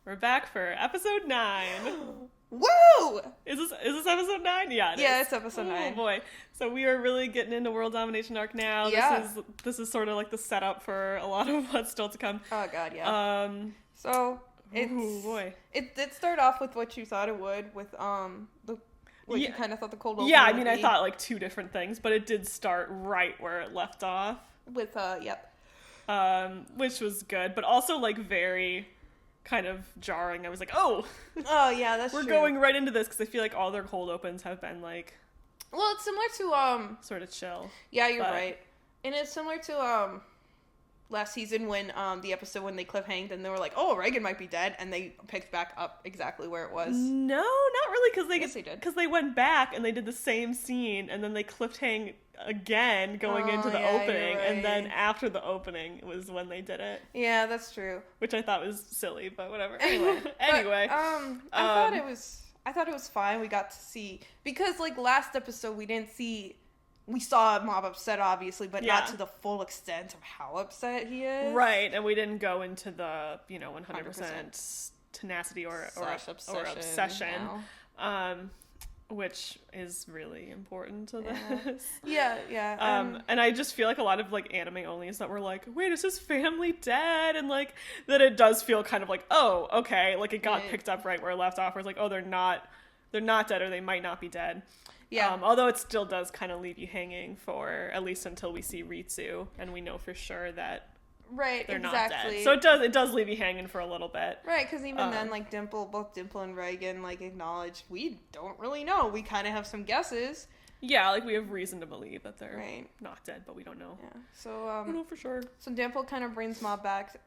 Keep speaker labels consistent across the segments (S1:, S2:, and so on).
S1: We're back for episode 9.
S2: Woo!
S1: Is this episode 9? Yeah,
S2: it's episode 9.
S1: Oh boy. So we are really getting into world domination arc now.
S2: Yeah.
S1: This is sort of like the setup for a lot of what's still to come.
S2: Oh god, yeah. So it started off with what you thought it would with you kind of thought the cold open.
S1: Yeah, I mean I thought like 2 different things, but it did start right where it left off.
S2: With
S1: which was good, but also like very kind of jarring. I was like, oh
S2: yeah, that's
S1: we're
S2: true.
S1: going right into this, because I feel like all their cold opens have been like,
S2: well, it's similar to
S1: sort of chill.
S2: Yeah, you're right, and it's similar to last season when the episode when they cliffhanged and they were like, oh, Reagan might be dead, and they picked back up exactly where it was.
S1: No, not really, because
S2: they did,
S1: because they went back and they did the same scene, and then they cliffhanged again going into the opening, and then after the opening was when they did it.
S2: Yeah, that's true.
S1: Which I thought was silly, but whatever. Anyway,
S2: I thought it was fine. We got to see, because like last episode we saw Mob upset, obviously, but not to the full extent of how upset he is.
S1: Right, and we didn't go into the 100% tenacity or obsession. Which is really important to this.
S2: Yeah.
S1: And I just feel like a lot of like anime onlys that were like, wait, is his family dead? And like that it does feel kind of like, oh, okay, like it got picked up right where it left off, where it's like, oh, they're not dead, or they might not be dead. Yeah. Although it still does kind of leave you hanging for at least until we see Ritsu and we know for sure that they're not dead. So it does leave you hanging for a little bit.
S2: Right, because even then, like both Dimple and Reagan like acknowledge we don't really know. We kind of have some guesses.
S1: Yeah, like we have reason to believe that they're not dead, but we don't know.
S2: Yeah. So
S1: we don't know for sure.
S2: So Dimple kind of brings Mob back,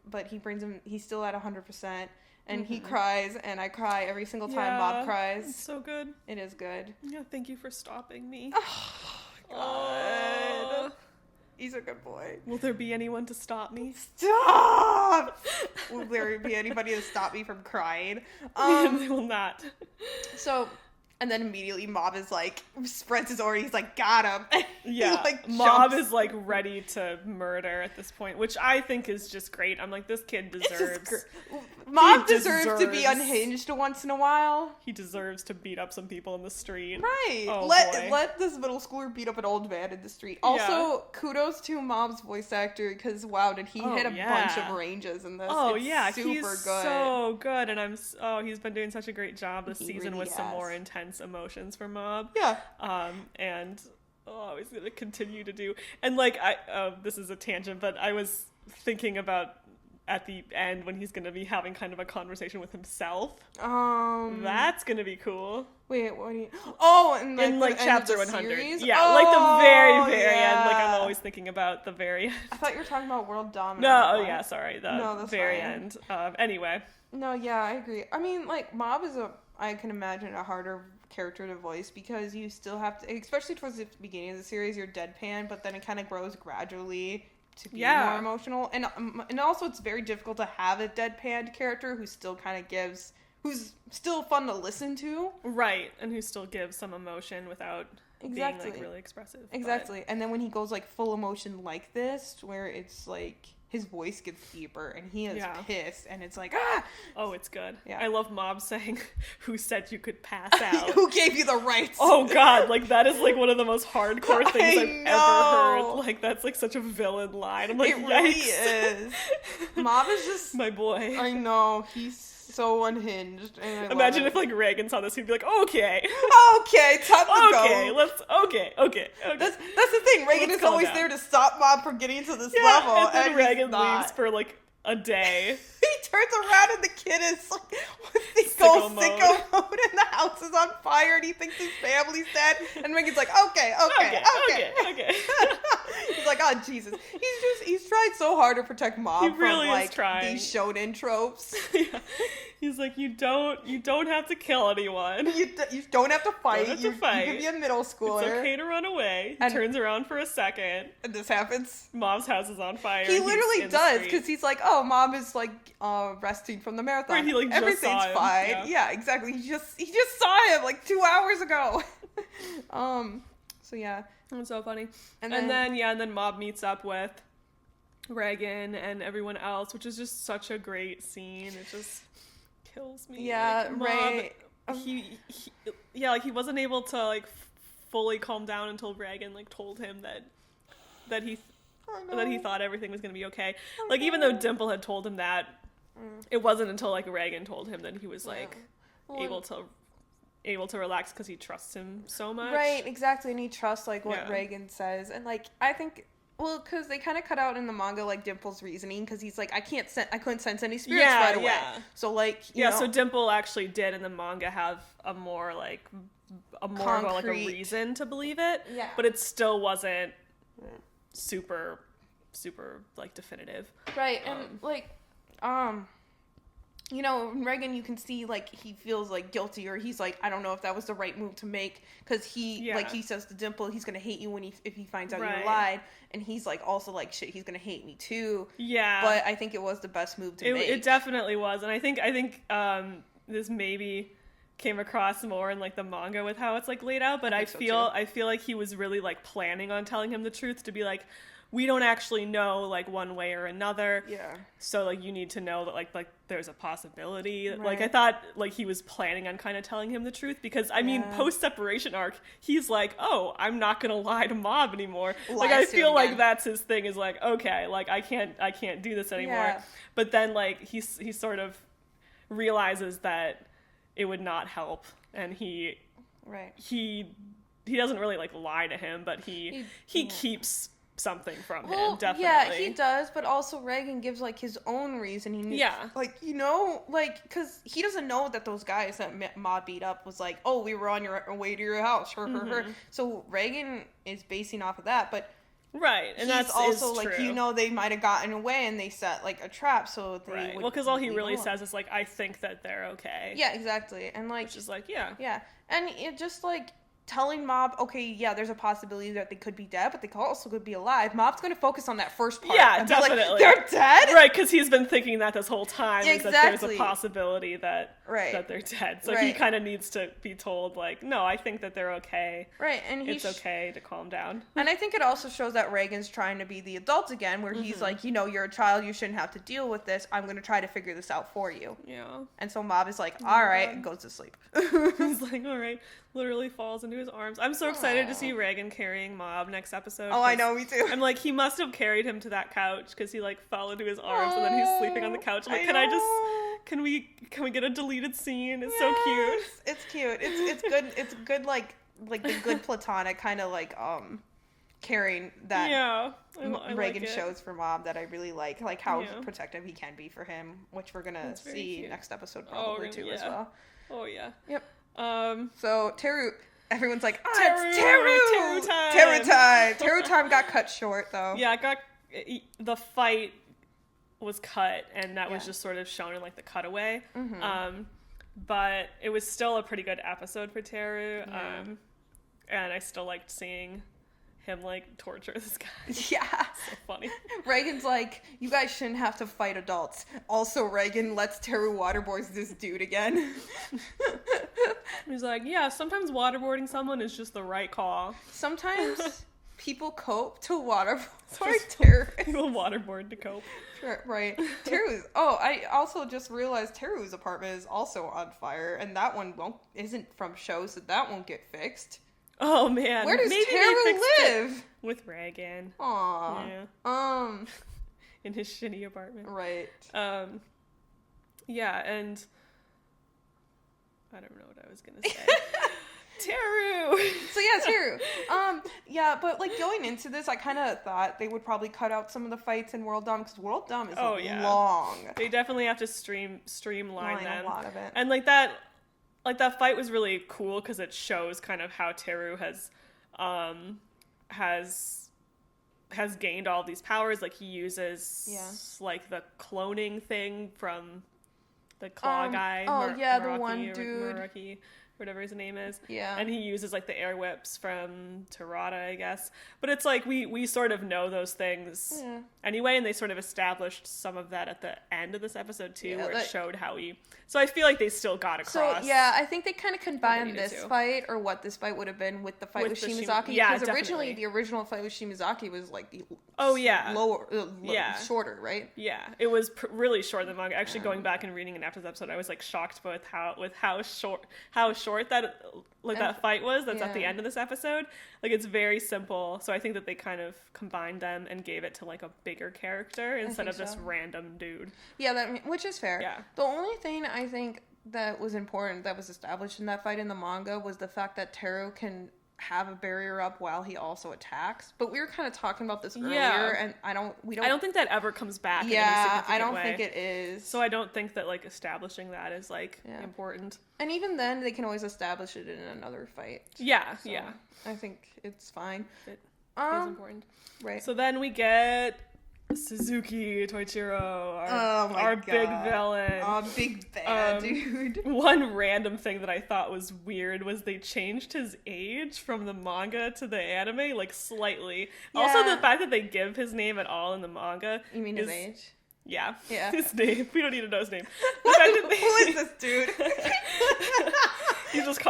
S2: but he brings him. He's still at 100%, and he cries, and I cry every single time Mob cries.
S1: It's so good.
S2: It is good.
S1: Yeah, thank you for stopping me.
S2: Oh, God. He's a good boy.
S1: Will there be anyone to stop me?
S2: Stop! Will there be anybody to stop me from crying?
S1: They will not.
S2: So, and then immediately Mob is like, spreads his order, he's like, got him.
S1: Yeah, Mob is like ready to murder at this point, which I think is just great. I'm like, this kid deserves...
S2: Mob deserves to be unhinged once in a while.
S1: He deserves to beat up some people in the street.
S2: Right.
S1: Oh,
S2: let this middle schooler beat up an old man in the street. Also, kudos to Mob's voice actor, because wow, did he hit a bunch of ranges in this. Oh, it's super
S1: he's
S2: good.
S1: So good, and he's been doing such a great job this season really with some more intense emotions for Mob.
S2: Yeah.
S1: And he's going to continue to do. And like, this is a tangent, but I was thinking about at the end when he's going to be having kind of a conversation with himself. That's going to be cool.
S2: Wait, what do you... Oh, in
S1: like chapter 100.
S2: Series?
S1: Yeah, like the very, very end. Like, I'm always thinking about the very end.
S2: I thought you were talking about World Domination.
S1: No, sorry. The very
S2: fine.
S1: end. Anyway.
S2: No, yeah, I agree. I mean, like, Mob is I can imagine a harder character to voice, because you still have to, especially towards the beginning of the series, you're deadpan, but then it kind of grows gradually to be more emotional, and also it's very difficult to have a deadpan character who's still who's still fun to listen to,
S1: right, and who still gives some emotion without being like really expressive.
S2: Exactly. And then when he goes like full emotion like this, where it's like his voice gets deeper and he is pissed, and it's like, ah!
S1: Oh, it's good. Yeah. I love Mob saying, who said you could pass out?
S2: Who gave you the rights?
S1: Oh, God. Like, that is, like, one of the most hardcore things I've ever heard. Like, that's, like, such a villain line. I'm like,
S2: it really is. Mob is just...
S1: my boy.
S2: I know. He's so unhinged. And
S1: imagine if, like, Reagan saw this, he'd be like, okay.
S2: Okay, time to go.
S1: Okay.
S2: That's the thing. Reagan is always there to stop Mob from getting to this level.
S1: And then Reagan leaves for, like, a day.
S2: He turns around and the kid is like, sicko mode, and the house is on fire, and he thinks his family's dead. And Reagan's like, okay. He's like, oh Jesus. He's tried so hard to protect Mob from like these shonen tropes.
S1: Yeah. He's like, you don't have to kill anyone.
S2: You don't have to fight. You can be a middle schooler.
S1: It's okay to run away. He turns around for a second.
S2: And this happens.
S1: Mob's house is on fire.
S2: He literally does, because he's like, oh, Mom is like resting from the marathon.
S1: Right, he like just
S2: everything's
S1: saw him.
S2: Fine. Yeah, exactly. He just saw him like 2 hours ago. So yeah.
S1: That's so funny. And then Mob meets up with Reagan and everyone else, which is just such a great scene. It's just kills me.
S2: Yeah,
S1: like, Mob,
S2: right.
S1: He like he wasn't able to like fully calm down until Reagan like told him that he thought everything was gonna be okay. Like even though Dimple had told him that, it wasn't until like Reagan told him that he was like able to relax because he trusts him so much.
S2: Right, exactly, and he trusts like what Reagan says, and like I think. Well, because they kind of cut out in the manga like Dimple's reasoning, because he's like, I couldn't sense any spirits right away. Yeah. So like, you know,
S1: so Dimple actually did in the manga have a more of a reason to believe it. Yeah. But it still wasn't super like definitive.
S2: Right, and like, you know, Reagan, you can see, like, he feels, like, guilty, or he's like, I don't know if that was the right move to make, because he, like, he says to Dimple, he's gonna hate you if he finds out you lied, and he's, like, also, like, shit, he's gonna hate me, too. Yeah. But I think it was the best move to make.
S1: It definitely was, and I think this maybe came across more in, like, the manga with how it's, like, laid out, but I feel like he was really, like, planning on telling him the truth, to be like, we don't actually know, like, one way or another. Yeah. So, like, you need to know that, like there's a possibility. Right. Like, I thought, like, he was planning on kind of telling him the truth because, I mean, post-separation arc, he's like, oh, I'm not gonna lie to Mob anymore. Like, I feel like that's his thing, is like, okay, like, I can't do this anymore. Yeah. But then, like, he sort of realizes that it would not help, and he doesn't really, like, lie to him, but he keeps something from him, definitely.
S2: Yeah, he does, but also Reagan gives, like, his own reason. Like, you know, like, because he doesn't know that those guys that Mob beat up was like, oh, we were on your way to your house, So Reagan is basing off of that, but
S1: right, and that's
S2: also like, true. You know, they might have gotten away and they set like a trap, so they would.
S1: Well, because all he really says is like, I think that they're okay.
S2: Yeah, exactly, and like,
S1: which is like, yeah,
S2: and it just like. Telling Mob, okay, yeah, there's a possibility that they could be dead, but they also could be alive. Mob's going to focus on that first part.
S1: Yeah, definitely.
S2: Like, they're dead?
S1: Right, because he's been thinking that this whole time, is that there's a possibility that they're dead. So he kind of needs to be told, like, no, I think that they're okay.
S2: Right, and
S1: it's okay to calm down.
S2: And I think it also shows that Reagan's trying to be the adult again, where he's like, you know, you're a child, you shouldn't have to deal with this. I'm going to try to figure this out for you. Yeah. And so Mob is like, all right, and goes to sleep.
S1: He's like, all right. Literally falls into his arms. I'm so excited to see Reagan carrying Mob next episode.
S2: Oh, I know, me too.
S1: I'm like, he must have carried him to that couch because he like fell into his arms and then he's sleeping on the couch. I'm like, can we get a deleted scene? It's so cute.
S2: It's cute. It's good. It's good like the good platonic kind of like caring that Reagan shows for Mob that I really like how protective he can be for him, which we're gonna see next episode probably as well.
S1: Oh yeah.
S2: Yep. So Teru, everyone's like, it's Teru time. Teru time got cut short though.
S1: Yeah, the fight was cut, and that was just sort of shown in like the cutaway. But it was still a pretty good episode for Teru. And I still liked seeing him like torture this guy.
S2: Yeah.
S1: So funny.
S2: Reagan's like, you guys shouldn't have to fight adults. Also, Reagan lets Teru waterboard this dude again.
S1: He's like, yeah, sometimes waterboarding someone is just the right call.
S2: Sometimes people cope to waterboard Teru.
S1: People waterboard to cope.
S2: Right. Teru's. Oh, I also just realized Teru's apartment is also on fire, and that one isn't from show, so that won't get fixed.
S1: Oh man,
S2: where does Teru live?
S1: With Reagan.
S2: Aww. Yeah.
S1: In his shitty apartment.
S2: Right.
S1: Yeah, and I don't know what I was gonna say. Teru.
S2: So yeah, Teru. Yeah, but like going into this, I kind of thought they would probably cut out some of the fights in World Dom because World Dom is long.
S1: They definitely have to streamline them.
S2: A lot of it.
S1: And like that fight was really cool because it shows kind of how Teru has gained all these powers. Like he uses like the cloning thing from the claw guy.
S2: The one dude.
S1: whatever his name is.
S2: Yeah.
S1: And he uses like the air whips from Tarada, I guess. But it's like we sort of know those things anyway, and they sort of established some of that at the end of this episode too, where it showed how he. So I feel like they still got across.
S2: So yeah, I think they kind of combined this fight, or what this fight would have been, with the fight with Shimazaki. Because originally the original fight with Shimazaki was like the shorter, right?
S1: Yeah, it was really short in the manga. Actually, going back and reading it after the episode, I was like shocked with how short that that fight was. That's at the end of this episode. Like, it's very simple. So I think that they kind of combined them and gave it to like a bigger character instead of this random dude.
S2: Yeah, which is fair.
S1: Yeah.
S2: The only thing I think that was important, that was established in that fight in the manga, was the fact that Teru can have a barrier up while he also attacks. But we were kind of talking about this earlier, and I don't think that ever comes back. Yeah, I don't think it is.
S1: So I don't think that like establishing that is like important.
S2: And even then, they can always establish it in another fight.
S1: Yeah,
S2: so I think it's fine.
S1: It is important,
S2: right?
S1: So then we get Suzuki Toichiro, our big villain.
S2: Our big bad dude.
S1: One random thing that I thought was weird was they changed his age from the manga to the anime, like, slightly. Yeah. Also, the fact that they give his name at all in the manga.
S2: You mean his age?
S1: Yeah. His name. We don't need to know his name. Who
S2: is this dude?
S1: You just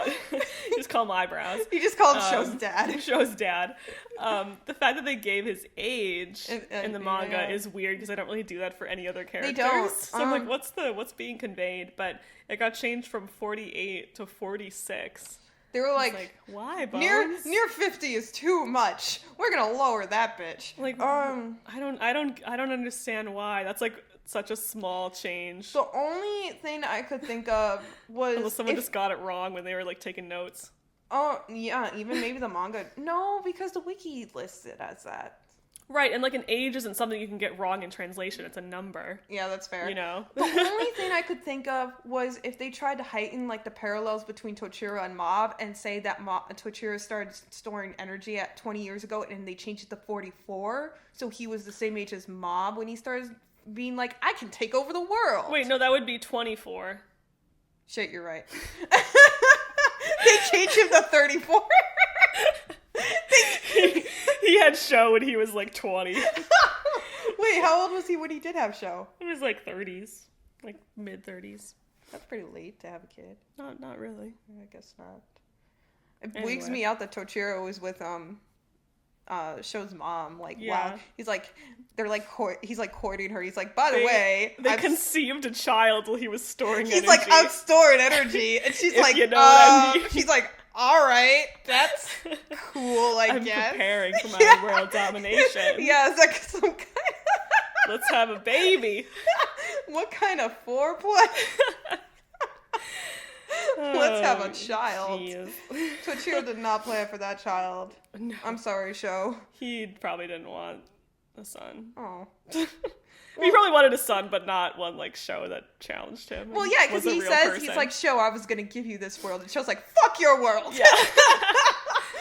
S1: call him Eyebrows.
S2: You just call him Show's dad.
S1: Show's dad. The fact that they gave his age in the manga is weird, because I don't really do that for any other characters.
S2: They don't.
S1: So I'm like, what's being conveyed? But it got changed from 48 to 46.
S2: They were like,
S1: why, Bones?
S2: Near 50 is too much. We're gonna lower that bitch.
S1: Like, I don't understand why. That's like such a small change.
S2: The only thing I could think of was,
S1: unless someone just got it wrong when they were like taking notes.
S2: Oh yeah, even maybe the manga. No, because the wiki lists it as that.
S1: Right, and like an age isn't something you can get wrong in translation. It's a number.
S2: Yeah, that's fair.
S1: You know?
S2: The only thing I could think of was if they tried to heighten like the parallels between Tochiro and Mob, and say that Tochiro started storing energy at 20 years ago, and they changed it to 44, so he was the same age as Mob when he started being like, I can take over the world.
S1: Wait, no, that would be 24.
S2: Shit, you're right. They changed him to 34.
S1: He had show when he was like 20.
S2: Wait, how old was he when he did have show?
S1: He was like 30s, like mid 30s.
S2: That's pretty late to have a kid.
S1: Not really.
S2: I guess not. It wigs me out that Tochiro was with Show's mom. Like, wow, he's like, he's like courting her. He's like, by the way,
S1: they conceived a child while he was storing energy.
S2: He's like, I'm storing energy, and she's like,
S1: you know what I mean.
S2: She's like, all right, that's cool,
S1: I'm
S2: guess.
S1: Preparing for my world domination.
S2: Yeah, it's like some kind of...
S1: Let's have a baby.
S2: What kind of foreplay? Let's have a child. Tochiro did not plan for that child. No. I'm sorry, Show.
S1: He probably didn't want a son.
S2: Oh.
S1: He probably wanted a son, but not one like Show that challenged him.
S2: Well, yeah, because he says, he's like, Show, I was going to give you this world. And Show's like, fuck your world.
S1: Yeah.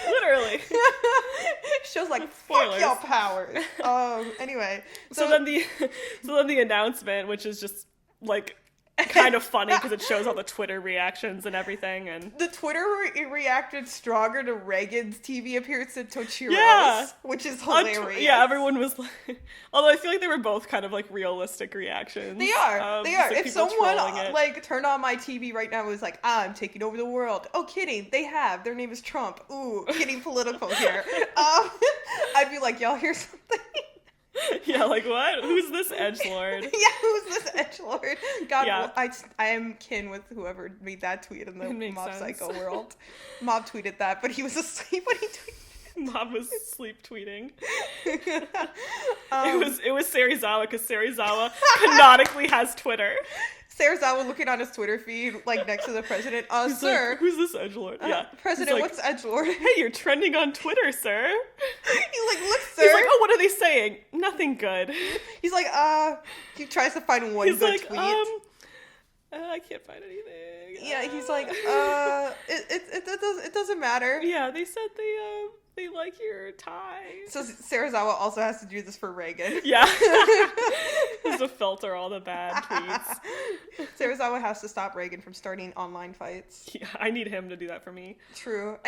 S1: Literally.
S2: Show's like, fuck your powers. Anyway.
S1: So then the announcement, which is just like kind of funny because it shows all the Twitter reactions and everything, and
S2: the Twitter reacted stronger to Reagan's TV appearance than Tochiro's, which is hilarious.
S1: Everyone was like, although I feel like they were both kind of like realistic reactions.
S2: They are. If someone like turned on my TV right now and was like, I'm taking over the world. Oh, kidding. They have. Their name is Trump. Ooh, getting political here. I'd be like, y'all hear something?
S1: Yeah, like what? Who's this edgelord?
S2: Yeah, who's this edgelord? God, yeah. I am kin with whoever made that tweet in the Mob Psycho world. Mob tweeted that, but he was asleep when he tweeted.
S1: Mob was sleep tweeting. It was Serizawa, because Serizawa canonically has Twitter.
S2: Serizawa looking on his Twitter feed, like next to the president. Sir.
S1: Like, who's this edgelord? Yeah.
S2: President, like, what's edgelord?
S1: Hey, you're trending on Twitter, sir.
S2: He's like, look, sir.
S1: He's like, oh, what are they saying? Nothing good.
S2: He's like, he tries to find one good tweet.
S1: I can't find anything.
S2: Yeah, he's like, it doesn't matter.
S1: Yeah, they said they like your tie.
S2: So Serizawa also has to do this for Reagan.
S1: Yeah. Just to filter all the bad tweets.
S2: Serizawa has to stop Reagan from starting online fights.
S1: Yeah, I need him to do that for me.
S2: True.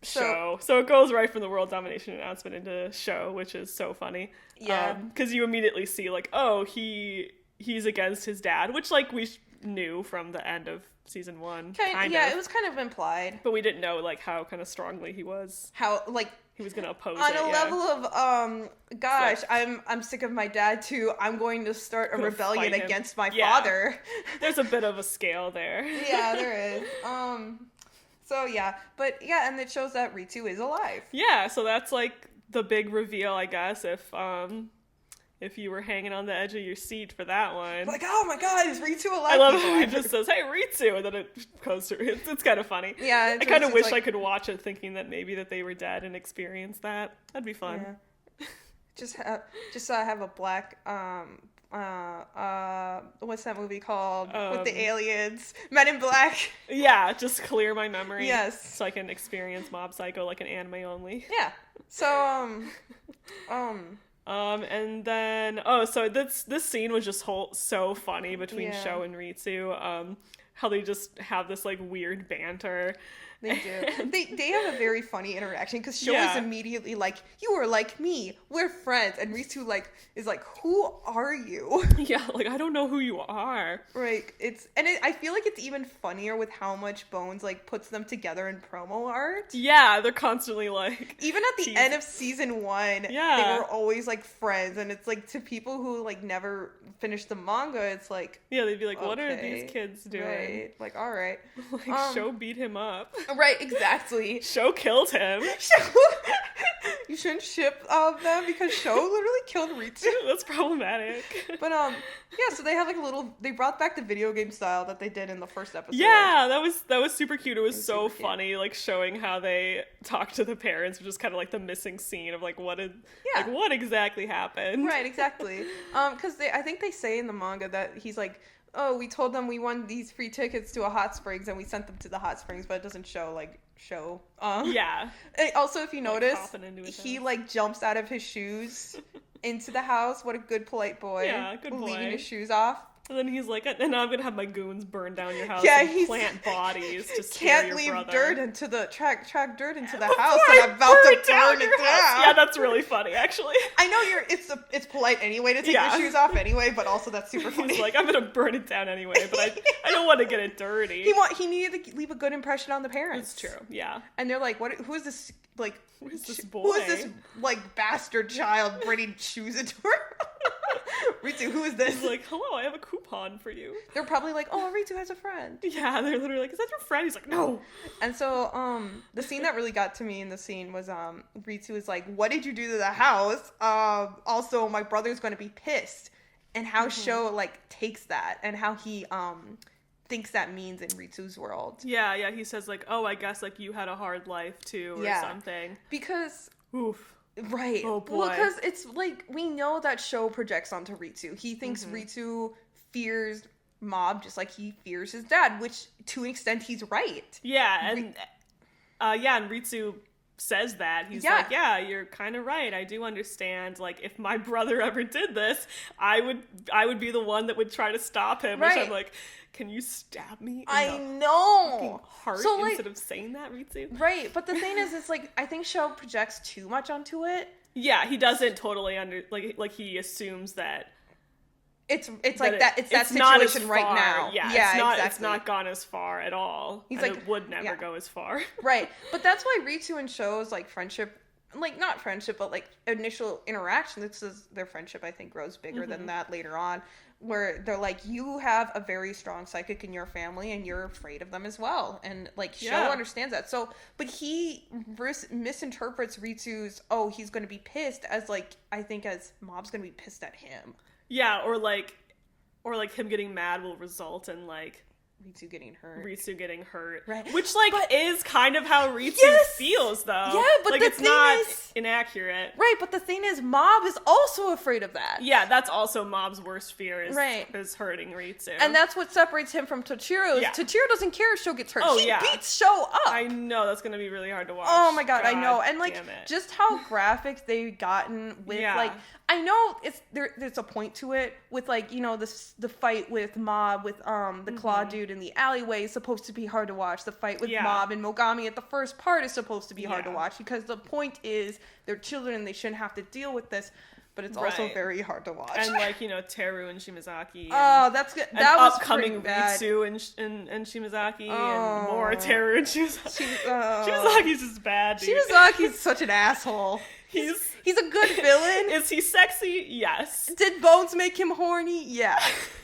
S1: Show. So it goes right from the world domination announcement into show, which is so funny.
S2: Yeah.
S1: Because you immediately see, like, oh, he's against his dad, which, like, we knew from the end of season 1. Kind of.
S2: It was kind of implied.
S1: But we didn't know, like, how kind of strongly he was.
S2: How, like...
S1: He was gonna oppose
S2: on
S1: it,
S2: a level of, gosh, I'm sick of my dad too. I'm going to start a rebellion against my father.
S1: There's a bit of a scale there.
S2: Yeah, there is. So yeah, but yeah, and it shows that Ritsu is alive.
S1: Yeah, so that's like the big reveal, I guess, if you were hanging on the edge of your seat for that one.
S2: Like, oh my god, is Ritsu alive?
S1: I love how it just says, hey, Ritsu, and then it goes through. It's kind of funny.
S2: Yeah.
S1: I kind of wish I could watch it thinking that maybe that they were dead and experience that. That'd be fun.
S2: Yeah. Just have a black, what's that movie called? With the aliens? Men in Black.
S1: Yeah, just clear my memory.
S2: Yes.
S1: So I can experience Mob Psycho like an anime only.
S2: Yeah. So,
S1: and then so this scene was just so funny between Sho and Ritsu. How they just have this like weird banter.
S2: They do. They have a very funny interaction because Sho is immediately like, "You are like me. We're friends," and Ritsu is like, "Who are you?"
S1: Yeah, like I don't know who you are.
S2: Right. I feel like it's even funnier with how much Bones like puts them together in promo art.
S1: Yeah, they're constantly like.
S2: Even at the end of season 1, they were always like friends, and it's like to people who like never finished the manga, it's like
S1: they'd be like, "What are these kids doing?"
S2: Right. Like, all right.
S1: Like Sho beat him up.
S2: Right, exactly.
S1: Sho killed him.
S2: You shouldn't ship them because Sho literally killed Ritsu.
S1: That's problematic.
S2: But so they have like they brought back the video game style that they did in the first episode.
S1: Yeah, that was super cute. It was so funny, like showing how they talk to the parents, which is kind of like the missing scene of like what exactly happened.
S2: Right, exactly. Because I think they say in the manga that he's like, oh, we told them we won these free tickets to a hot springs and we sent them to the hot springs, but it doesn't show.
S1: Yeah.
S2: Also, if you notice, he
S1: house.
S2: like jumps out of his shoes into the house. What a good, polite boy.
S1: Yeah, good boy.
S2: Leaving his shoes off.
S1: And then he's like, and now I'm gonna have my goons burn down your house
S2: and
S1: plant bodies to scare your brother.
S2: Can't leave dirt into the track dirt into the house and I'm about to burn it down.
S1: Yeah, that's really funny, actually.
S2: I know it's polite anyway to take your shoes off anyway, but also that's super funny.
S1: He's like, I'm gonna burn it down anyway, but I don't want to get it dirty.
S2: He needed to leave a good impression on the parents.
S1: That's true. Yeah.
S2: And they're like, who is this? Like,
S1: who is this boy?
S2: Who is this like bastard child bringing shoes into her? Ritsu, who is this?
S1: He's like, hello, I have a coupon for you.
S2: They're probably like, oh, Ritsu has a friend.
S1: Yeah, they're literally like, is that your friend? He's like, no.
S2: And so, the scene that really got to me in the scene was, Ritsu is like, what did you do to the house? Also, my brother's going to be pissed. And how Sho, like, takes that and how he, thinks that means in Ritsu's world.
S1: Yeah, he says, like, oh, I guess, like, you had a hard life, too, or something.
S2: Because...
S1: Oof.
S2: Right.
S1: Oh, boy.
S2: Well, because it's, like, we know that Sho projects onto Ritsu. He thinks Ritsu fears Mob just like he fears his dad, which, to an extent, he's right.
S1: Yeah, and, and Ritsu says that. He's like, yeah, you're kind of right. I do understand. Like, if my brother ever did this, I would be the one that would try to stop him.
S2: Right.
S1: Which I'm like, can you stab me
S2: in the
S1: heart instead of saying that, Ritsu?
S2: Right, but the thing is, it's like, I think Sho projects too much onto it.
S1: Yeah, he doesn't totally like he assumes that
S2: it's like that it's that situation right now.
S1: Yeah,
S2: exactly.
S1: It's not gone as far at all. He's like, it would never go as far.
S2: Right. But that's why Ritsu and Sho's like friendship, like not friendship, but like initial interaction, this is their friendship, I think, grows bigger than that later on, where they're like, you have a very strong psychic in your family and you're afraid of them as well. And like Sho understands that. So, but he misinterprets Ritsu's, he's going to be pissed as like, I think as Mob's going to be pissed at him.
S1: Yeah, or like him getting mad will result in like
S2: Ritsu getting hurt.
S1: Right. Which is kind of how Ritsu feels though.
S2: Yeah, but
S1: like, it's not inaccurate.
S2: Right, but the thing is Mob is also afraid of that.
S1: Yeah, that's also Mob's worst fear is hurting Ritsu.
S2: And that's what separates him from Tochiro. Yeah. Tochiro doesn't care if Sho gets hurt. He beats Sho up.
S1: I know, that's gonna be really hard to watch.
S2: Oh my god, I know. And like just how graphic they've gotten with like I know there's a point to it with like, you know, the fight with Mob with the Claw dude in the alleyway is supposed to be hard to watch. The fight with Mob and Mogami at the first part is supposed to be hard to watch because the point is they're children and they shouldn't have to deal with this. But it's also very hard to watch.
S1: And like, you know, Teru and Shimazaki.
S2: Oh, that's good. That was
S1: upcoming Ritsu and Shimazaki and more Teru and Shimazaki. Shimazaki's just bad, dude.
S2: Shimazaki's such an asshole. He's a good villain.
S1: Is he sexy? Yes.
S2: Did Bones make him horny? Yeah.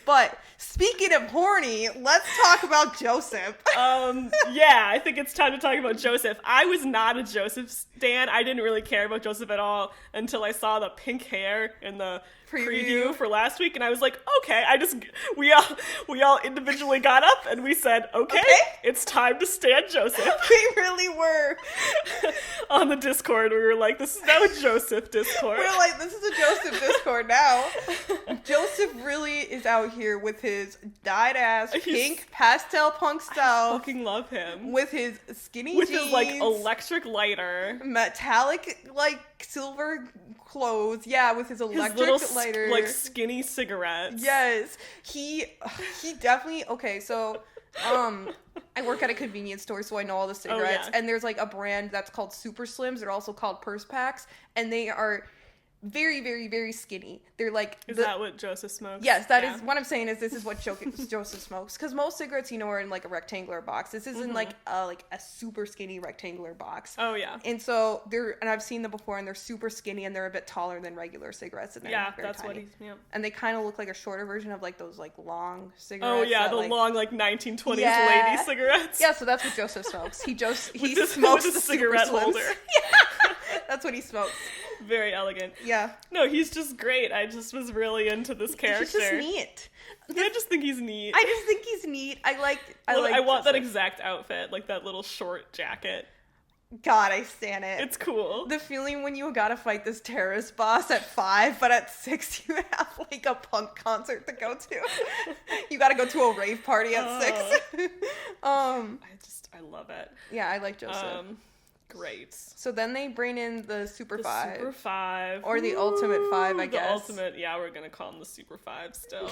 S2: But speaking of horny, let's talk about Joseph.
S1: Yeah, I think it's time to talk about Joseph. I was not a Joseph stan. I didn't really care about Joseph at all until I saw the pink hair in the preview for last week, and I was like, okay. We all individually got up and we said, okay. It's time to stan Joseph.
S2: We really were.
S1: On the Discord, we were like, this is now a Joseph Discord.
S2: We're like, this is a Joseph Discord now. Joseph really is out here with his dyed-ass pink pastel punk style.
S1: I fucking love him.
S2: With his skinny jeans.
S1: With his, like, electric lighter.
S2: Metallic, like, silver clothes. Yeah, with his electric lighter.
S1: Like, skinny cigarettes.
S2: Yes. He definitely... Okay, so... I work at a convenience store, so I know all the cigarettes. And there's, like, a brand that's called Super Slims. They're also called Purse Packs. And they are... very, very, very skinny. They're like...
S1: Is that what Joseph smokes?
S2: Yes, that is... What I'm saying is this is what Joseph smokes. Because most cigarettes, you know, are in like a rectangular box. This isn't like a super skinny rectangular box.
S1: Oh, yeah.
S2: And so they're... And I've seen them before, and they're super skinny, and they're a bit taller than regular cigarettes. And they're very tiny. What he's... Yeah. And they kind of look like a shorter version of like those like long cigarettes.
S1: Oh, yeah, the long like 1920s lady cigarettes.
S2: Yeah, so that's what Joseph smokes. He smokes the cigarette holder. Yeah. That's what he smokes.
S1: Very elegant.
S2: Yeah.
S1: No, he's just great. I just was really into this character.
S2: He's just neat.
S1: I just think he's neat.
S2: I just think he's neat. I
S1: want that exact outfit, like that little short jacket.
S2: God, I stan it.
S1: It's cool.
S2: The feeling when you gotta fight this terrorist boss at 5, but at 6 you have like a punk concert to go to. You gotta go to a rave party at 6.
S1: I love it.
S2: Yeah, I like Joseph.
S1: Great.
S2: So then they bring in the Super 5.
S1: Super 5.
S2: Or the Ultimate 5, I guess.
S1: The Ultimate, yeah, we're gonna call him the Super 5 still.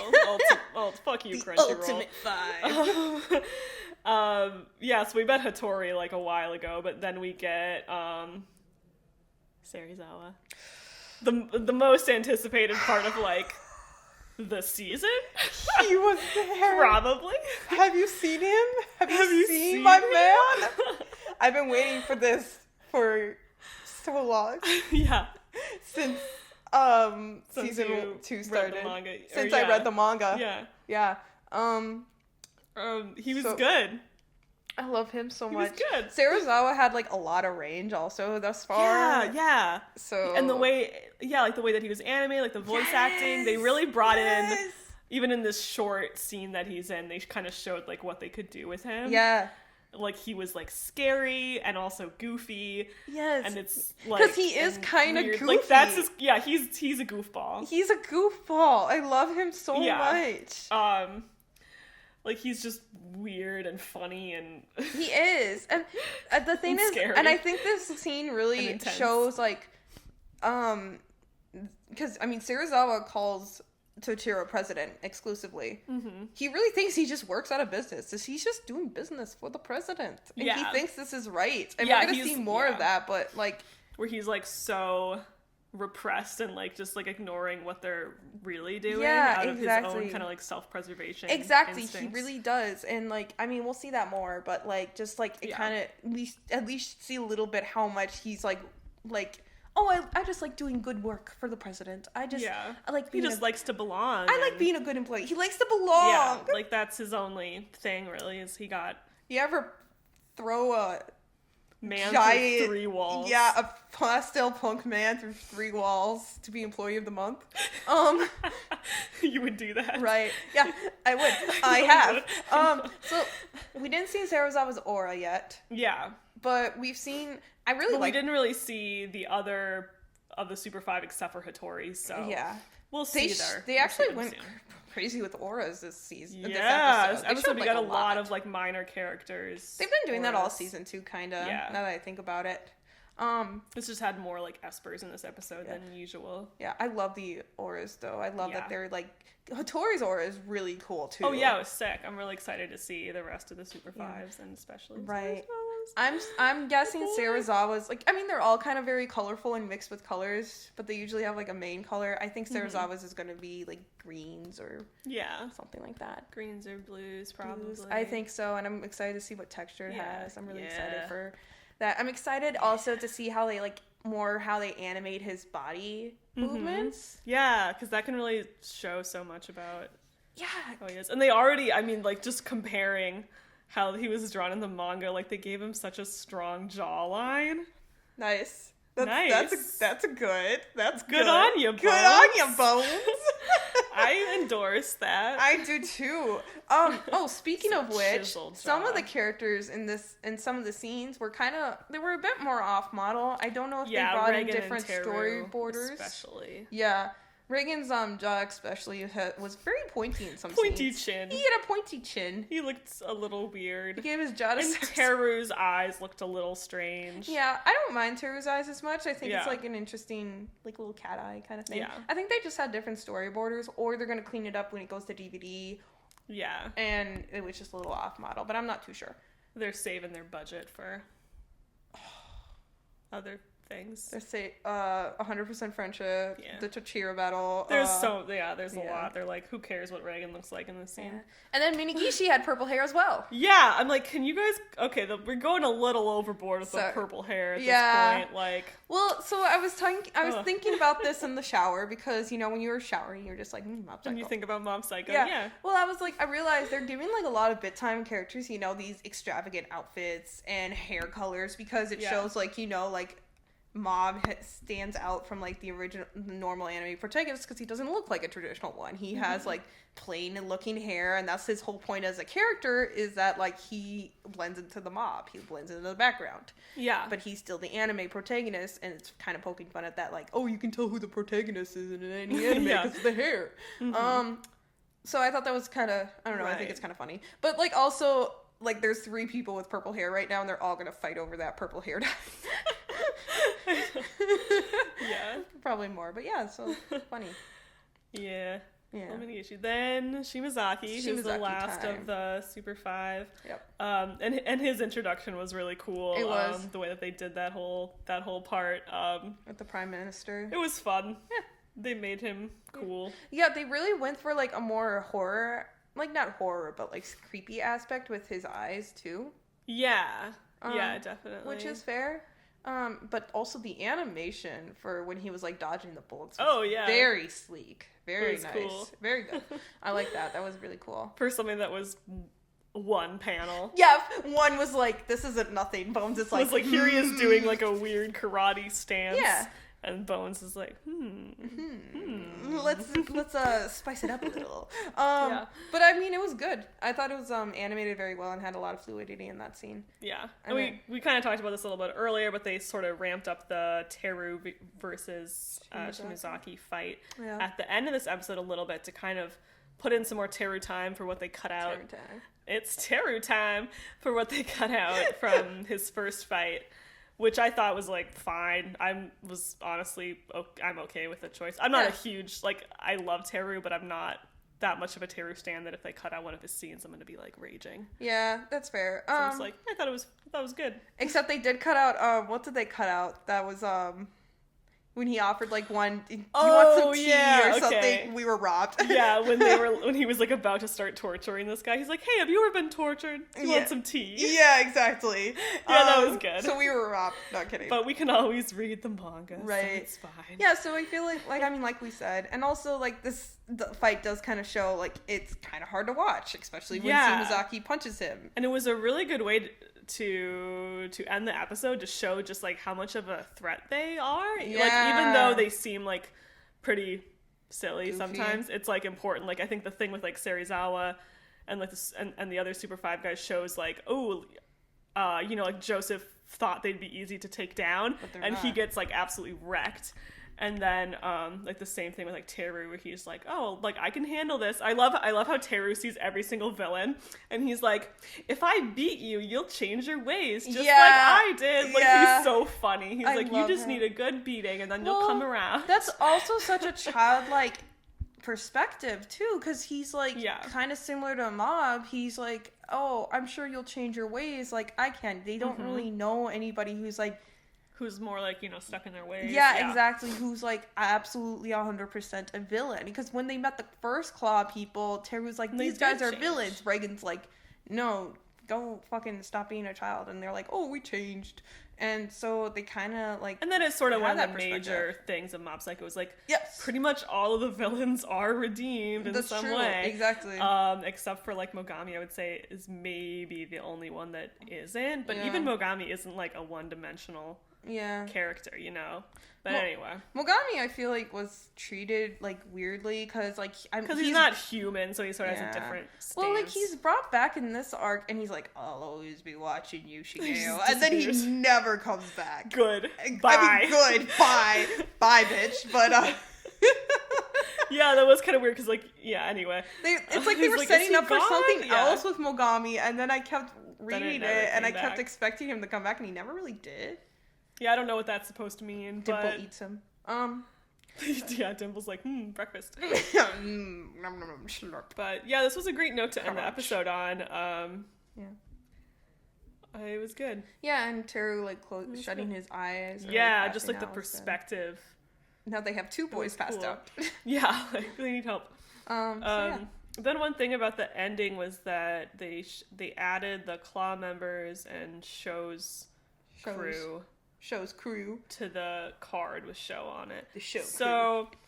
S1: Fuck you, Crunchyroll.
S2: Ultimate 5.
S1: Yeah, so we met Hattori like a while ago, but then we get Serizawa. The most anticipated part of like the season?
S2: He was there.
S1: Probably.
S2: Have you seen him? Have you seen my man? I've been waiting for this for so long.
S1: Yeah.
S2: Since season 2 started. Since I read the manga.
S1: Yeah.
S2: Yeah.
S1: He was good.
S2: I love him so much.
S1: He was good.
S2: Serizawa had like a lot of range also thus far.
S1: Yeah.
S2: So
S1: and the way that he was animated, like the voice acting, they really brought in, even in this short scene that he's in, they kind of showed like what they could do with him.
S2: Yeah.
S1: Like he was like scary and also goofy.
S2: Yes.
S1: And it's like
S2: because he is kind of goofy.
S1: Like that's his, he's a goofball.
S2: He's a goofball. I love him so much.
S1: Like he's just weird and funny and
S2: he is. And the thing is
S1: scary.
S2: And I think this scene really shows like because I mean Serizawa calls Tochiro president exclusively. Mm-hmm. He really thinks he just works out of business. He's just doing business for the president. And he thinks this is right. And we're going to see more of that, but like...
S1: Where he's like so repressed and like just like ignoring what they're really doing out of his own kind of like self-preservation instincts.
S2: He really does. And like, I mean, we'll see that more, but like just like it kind of at least see a little bit how much he's like oh, I just like doing good work for the president. I like being
S1: he just likes to belong.
S2: I like being a good employee. He likes to belong.
S1: Yeah, like that's his only thing really is he got...
S2: You ever throw a
S1: man
S2: giant,
S1: through 3 walls?
S2: Yeah, a pastel punk man through 3 walls to be employee of the month.
S1: You would do that?
S2: Right. Yeah, I would. I have. So we didn't see Serizawa's aura yet.
S1: Yeah.
S2: But we've seen...
S1: we didn't really see the other of the Super 5 except for Hattori, so we'll see there.
S2: They actually went crazy with auras this season.
S1: Yeah, this episode we got a lot of like minor characters.
S2: They've been doing that all season 2, kind of. Yeah. Now that I think about it.
S1: This just had more like espers in this episode than usual.
S2: Yeah, I love the auras though. I love that they're like Hattori's aura is really cool too.
S1: Oh yeah, it was sick. I'm really excited to see the rest of the Super Fives and especially
S2: I'm guessing Serizawa's like, I mean, they're all kind of very colorful and mixed with colors, but they usually have like a main color. I think Serizawa's is going to be like greens or something like that.
S1: Greens or blues, probably. Blues,
S2: I think so, and I'm excited to see what texture it has. I'm really excited for that. I'm excited also to see how they how they animate his body movements.
S1: Yeah, because that can really show so much about how he is. And they already, I mean, like just comparing how he was drawn in the manga, like they gave him such a strong jawline.
S2: Nice. That's good. That's good.
S1: Good on you, Bones.
S2: Good on you, Bones.
S1: I endorse that.
S2: I do too. Speaking of which, some of the characters in some of the scenes were they were a bit more off model. I don't know if they brought in different storyboarders.
S1: Especially.
S2: Yeah. Reagan's jaw especially was very pointy in some
S1: pointy
S2: scenes.
S1: Chin.
S2: He had a pointy chin.
S1: He looked a little weird.
S2: He gave his jaw to
S1: and Teru's eyes looked a little strange.
S2: Yeah, I don't mind Teru's eyes as much. I think it's like an interesting like little cat eye kind of thing. Yeah. I think they just had different storyboarders, or they're gonna clean it up when it goes to DVD.
S1: Yeah.
S2: And it was just a little off model, but I'm not too sure.
S1: They're saving their budget for other things.
S2: They say 100% friendship, the Tochira battle.
S1: There's there's a lot. They're like, who cares what Reagan looks like in this scene?
S2: Yeah. And then Minagishi had purple hair as well.
S1: Yeah, I'm like, can you guys? Okay, we're going a little overboard with the purple hair at this point. Like,
S2: well, so I was thinking about this in the shower because when you were showering, you're just like, Mob Psycho.
S1: And you think about Mob Psycho,
S2: yeah. Well, I realized they're giving like a lot of bit time characters, these extravagant outfits and hair colors because it shows like Mob stands out from like the normal anime protagonist because he doesn't look like a traditional one. He has like plain looking hair, and that's his whole point as a character, is that like he blends into the mob, he blends into the background. Yeah, but he's still the anime protagonist, and it's kind of poking fun at that, like, oh, you can tell who the protagonist is in any anime because of the hair. So I thought that was kind of, I don't know, I think it's kind of funny, but like also like there's 3 people with purple hair right now, and they're all gonna fight over that purple hair dye. Yeah, probably more, but yeah, so funny.
S1: Yeah. Then Shimazaki, who's the last of the Super 5. Yep. And his introduction was really cool. It was the way that they did that whole part.
S2: With the Prime Minister.
S1: It was fun. Yeah. They made him cool.
S2: Yeah, they really went for like a more horror, like not horror, but like creepy aspect with his eyes too.
S1: Yeah. Yeah, definitely.
S2: Which is fair. But also the animation for when he was like dodging the bullets
S1: was
S2: very sleek. Very nice.
S1: Cool.
S2: Very good. I like that. That was really cool.
S1: For something that was one panel.
S2: Yeah, one was like, this isn't nothing. Bones is like...
S1: It was like, here he is doing like a weird karate stance. Yeah. And Bones is like,
S2: Let's spice it up a little. But I mean, it was good. I thought it was animated very well and had a lot of fluidity in that scene.
S1: Yeah. And we kind of talked about this a little bit earlier, but they sort of ramped up the Teru versus Shimazaki fight at the end of this episode a little bit to kind of put in some more Teru time for what they cut out. It's Teru time for what they cut out from his first fight. Which I thought was, like, fine. I'm okay with the choice. I'm not a huge, like, I love Teru, but I'm not that much of a Teru stan that if they cut out one of his scenes, I'm going to be, like, raging.
S2: Yeah, that's fair.
S1: So I was like, I thought it was good.
S2: Except they did cut out, what did they cut out? That was, when he offered like one, you want some tea or something? We were robbed.
S1: Yeah, when he was like about to start torturing this guy, he's like, "Hey, have you ever been tortured? You want some tea?"
S2: Yeah, exactly.
S1: Yeah, that was good.
S2: So we were robbed. Not kidding.
S1: But we can always read the manga, right? So it's fine.
S2: Yeah, so I feel like I mean, like we said, and also like the fight does kind of show like it's kind of hard to watch, especially when Shimazaki punches him.
S1: And it was a really good way to end the episode to show just like how much of a threat they are. Like even though they seem like pretty silly sometimes, it's like important. Like I think the thing with like Serizawa and like this, and the other Super 5 guys shows like, like Joseph thought they'd be easy to take down, and he gets like absolutely wrecked. And then, like, the same thing with, like, Teru, where he's like, oh, like, I can handle this. I love how Teru sees every single villain, and he's like, if I beat you, you'll change your ways, just like I did. Like, he's so funny. He's like, you just need a good beating, and then you'll come around.
S2: That's also such a childlike perspective, too, because he's, like, kind of similar to a Mob. He's like, oh, I'm sure you'll change your ways like I can. They don't really know anybody who's, like,
S1: who's more, like, you know, stuck in their ways.
S2: Yeah, exactly. Who's, like, absolutely 100% a villain. Because when they met the first Claw people, Terry was like, these guys are villains. Reagan's like, no, go fucking stop being a child. And they're like, oh, we changed. And so they kind of, like...
S1: And then it's sort of one of the major things of Mob Psycho. It was like, pretty much all of the villains are redeemed in some way.
S2: Exactly.
S1: Except for, like, Mogami, I would say, is maybe the only one that isn't. But even Mogami isn't, like, a one-dimensional... character, you know. But anyway,
S2: Mogami, I feel like, was treated, like, weirdly because, like,
S1: he's not human, so he sort of has a different stance.
S2: Well, like, he's brought back in this arc, and he's like, I'll always be watching you, Shigeo, and then he never comes back.
S1: Good. Bye.
S2: I mean, good. Bye. Bye, bitch. But
S1: yeah, that was kind of weird because, like, anyway,
S2: it's like they were setting up for something else with Mogami, and then I kept reading it, and I kept expecting him to come back, and he never really did.
S1: Yeah, I don't know what that's supposed to mean.
S2: Dimple eats him.
S1: Yeah, Dimple's like, breakfast. But yeah, this was a great note to end the episode on. It was good.
S2: Yeah, and Teru, like, shutting his eyes.
S1: Yeah, just like the perspective.
S2: Now they have two boys passed out.
S1: Yeah, like, they need help. Then one thing about the ending was that they added the Claw members and Show's crew to the card with Show on it.
S2: The Show
S1: so crew.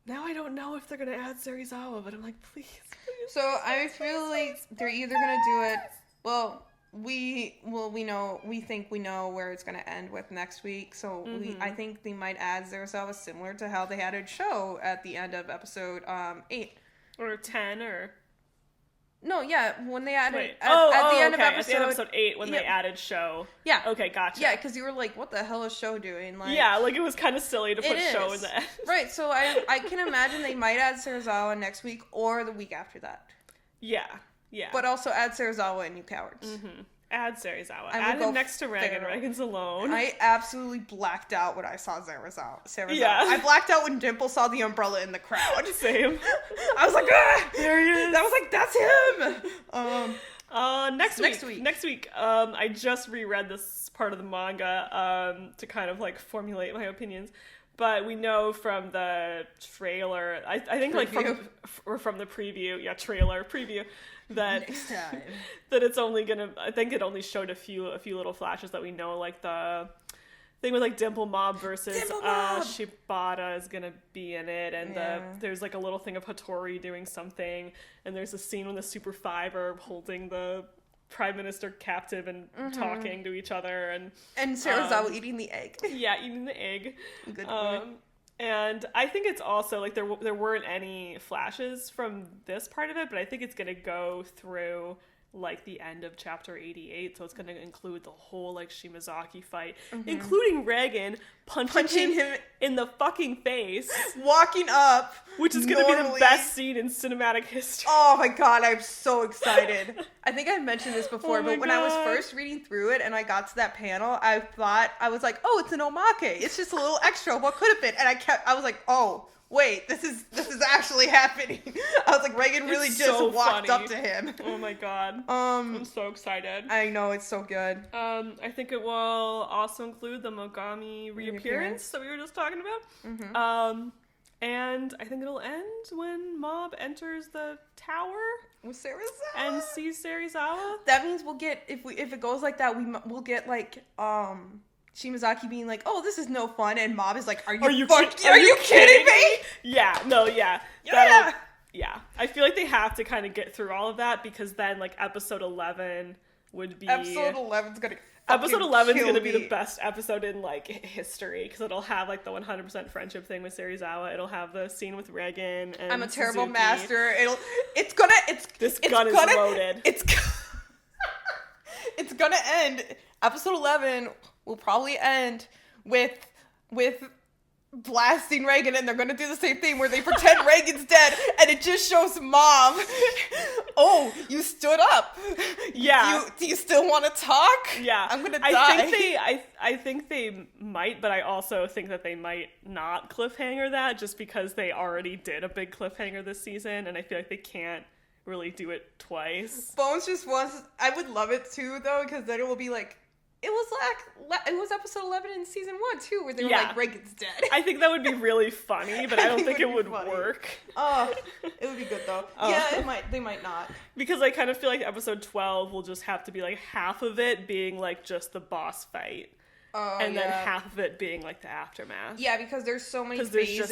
S1: Now I don't know if they're gonna add Serizawa, but I'm like, please.
S2: So I feel like they're either gonna do it. Well, we think we know where it's gonna end with next week. So I think they might add Serizawa similar to how they added Show at the end of episode 8
S1: or 10 or.
S2: No, yeah, when they added at the end of
S1: episode 8 when they added Show.
S2: Yeah.
S1: Okay, gotcha.
S2: Yeah, because you were like, what the hell is Show doing? Like,
S1: yeah, like it was kind of silly to put Show in the end.
S2: Right, so I can imagine they might add Serizawa next week or the week after that.
S1: Yeah.
S2: But also add Serizawa and You Cowards.
S1: Mm-hmm. Add Serizawa. Add him next to Reagan. Reagan's alone.
S2: I absolutely blacked out when I saw Serizawa.
S1: Yeah.
S2: I blacked out when Dimple saw the umbrella in the crowd.
S1: Same.
S2: I was like, ah!
S1: There he is.
S2: I was like, that's him!
S1: Next week. I just reread this part of the manga to kind of like formulate my opinions. But we know from the trailer, I think preview. from the preview, preview, that
S2: next time.
S1: that it's only gonna. I think it only showed a few little flashes that we know, like the thing with like Dimple Mob versus Shibata is gonna be in it, and there's like a little thing of Hattori doing something, and there's a scene when the Super Five are holding the Prime Minister captive and talking to each other, and
S2: Serizawa eating the egg.
S1: Yeah, eating the egg.
S2: Good point.
S1: And I think it's also like there weren't any flashes from this part of it, but I think it's gonna go through like the end of chapter 88, so it's going to include the whole like Shimazaki fight, including Reagan punching him in the fucking face,
S2: walking up,
S1: which is going to be the best scene in cinematic history.
S2: Oh my god, I'm so excited. I think I mentioned this before, but when I was first reading through it and I got to that panel, I was like, oh, it's an omake. It's just a little extra. What could have been? And I was like, oh, wait, this is actually happening. I was like, Reagan really walked up to him.
S1: Oh my god. I'm so excited.
S2: I know, it's so good.
S1: I think it will also include the Mogami reappearance that we were just talking about. And I think it'll end when Mob enters the tower
S2: with Serizawa
S1: and sees Serizawa.
S2: That means we'll get, if it goes like that, we'll get like Shimazaki being like, oh, this is no fun, and Mob is like, are you kidding me?
S1: Yeah, no, yeah. Yeah. I feel like they have to kind of get through all of that, because then, like, episode 11 would be...
S2: Episode 11's gonna
S1: be the best episode in, like, history, because it'll have, like, the 100% friendship thing with Serizawa. It'll have the scene with Reagan and
S2: I'm a terrible
S1: Suzuki.
S2: master.
S1: This gun is loaded.
S2: It's gonna end. Episode 11 will probably end with blasting Reagan, and they're gonna do the same thing where they pretend Reagan's dead, and it just shows Mom. Oh, you stood up.
S1: Yeah.
S2: Do you still want to talk?
S1: Yeah.
S2: I'm gonna
S1: die. I think they might, but I also think that they might not cliffhanger that just because they already did a big cliffhanger this season, and I feel like they can't really do it twice.
S2: Bones just wants. I would love it too, though, because then it will be like. It was episode 11 in season 1 too, where they were like, Reagan's dead.
S1: I think that would be really funny, but I don't think it would work.
S2: Oh, it would be good though. Yeah, they might not.
S1: Because I kind of feel like episode 12 will just have to be like half of it being like just the boss fight. And then half of it being like the aftermath.
S2: Yeah, because there's so many phases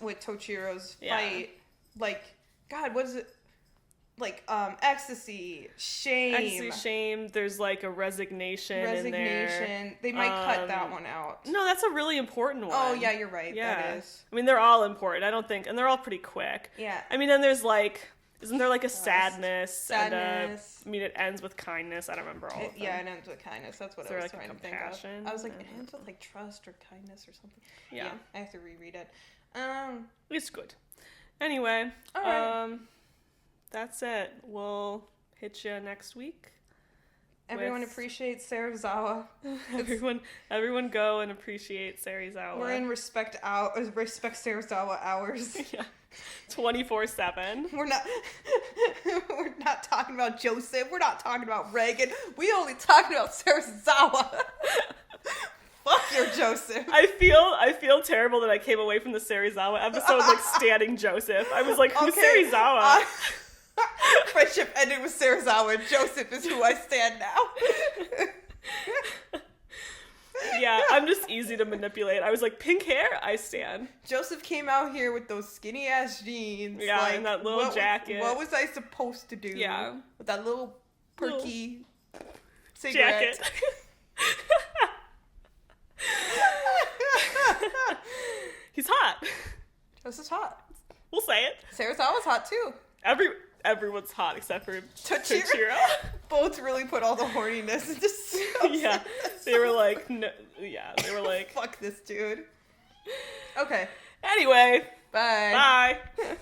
S2: with Tochiro's fight. Like, God, what is it? Like, ecstasy, shame.
S1: There's like a resignation in there.
S2: They might cut that one out.
S1: No, that's a really important one.
S2: Oh, yeah, you're right.
S1: Yeah.
S2: That is.
S1: I mean, they're all important. I don't think, and they're all pretty quick.
S2: Yeah.
S1: I mean, then there's like, isn't there like a sadness? And I mean, it ends with kindness. I don't remember all of them.
S2: Yeah, it ends with kindness. That's what I was trying to think of. I was like, it ends with like trust or kindness or something. Yeah. I have to reread it.
S1: It's good. Anyway.
S2: All right.
S1: That's it. We'll hit you next week.
S2: Everyone appreciates Serizawa.
S1: everyone go and appreciate Serizawa.
S2: We're in respect Serizawa hours.
S1: Yeah. 24/7.
S2: We're not talking about Joseph. We're not talking about Reagan. We only talking about Serizawa. Fuck your Joseph.
S1: I feel terrible that I came away from the Serizawa episode like standing Joseph. I was like, who's Serizawa?
S2: Friendship ended with Serizawa. Joseph is who I stand now.
S1: Yeah, I'm just easy to manipulate. I was like, pink hair, I stand.
S2: Joseph came out here with those skinny ass jeans.
S1: Yeah, and that little jacket.
S2: What was I supposed to do?
S1: Yeah.
S2: With that little perky cigarette.
S1: Jacket. He's hot.
S2: Joseph's hot.
S1: We'll say it.
S2: Serizawa's hot too.
S1: Everyone's hot except for
S2: Tochiro. Both really put all the horniness into
S1: Yeah. They were like, no, yeah, they were like,
S2: fuck this dude. Okay.
S1: Anyway.
S2: Bye.
S1: Bye.